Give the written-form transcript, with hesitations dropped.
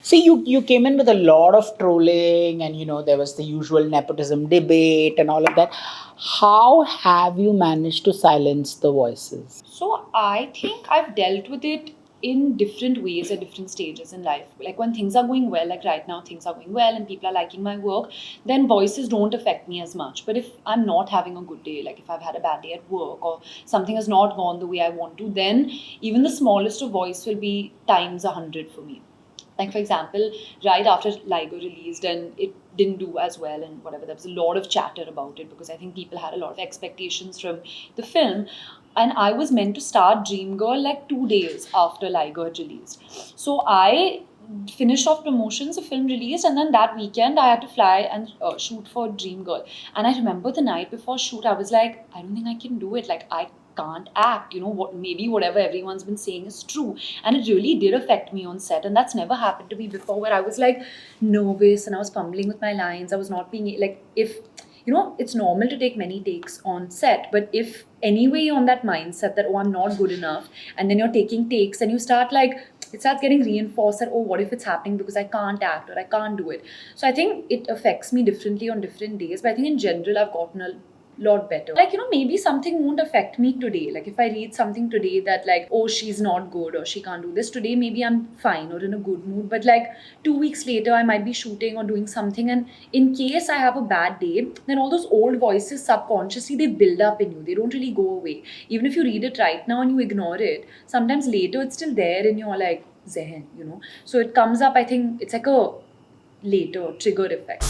See, you came in with a lot of trolling, and there was the usual nepotism debate and all of that. How have you managed to silence the voices? So I think I've dealt with it in different ways at different stages in life. Like when things are going well, like right now things are going well and people are liking my work, then voices don't affect me as much. But if I'm not having a good day, like if I've had a bad day at work or something has not gone the way I want to, then even the smallest of voice will be times 100 for me. Like for example, right after Liger released and it didn't do as well and whatever, there was a lot of chatter about it because I think people had a lot of expectations from the film. And I was meant to start Dreamgirl like 2 days after Liger had released. So I finished off promotions, the film released, and then that weekend I had to fly and shoot for Dreamgirl. And I remember the night before shoot, I was like, I don't think I can do it. Like I can't act. What maybe whatever everyone's been saying is true, and it really did affect me on set. And that's never happened to me before, where I was like nervous and I was fumbling with my lines. I was not being like if it's normal to take many takes on set, but if anyway you're on that mindset that, oh, I'm not good enough, and then you're taking takes and you start like, it starts getting reinforced that, oh, what if it's happening because I can't act or I can't do it. So I think it affects me differently on different days, but I think in general I've gotten a lot better. Like, maybe something won't affect me today. Like, if I read something today that, like, oh, she's not good or she can't do this today, maybe I'm fine or in a good mood. But, like, 2 weeks later, I might be shooting or doing something. And in case I have a bad day, then all those old voices subconsciously, they build up in you. They don't really go away. Even if you read it right now and you ignore it, sometimes later it's still there in your, like, zehen. So it comes up, I think it's like a later trigger effect.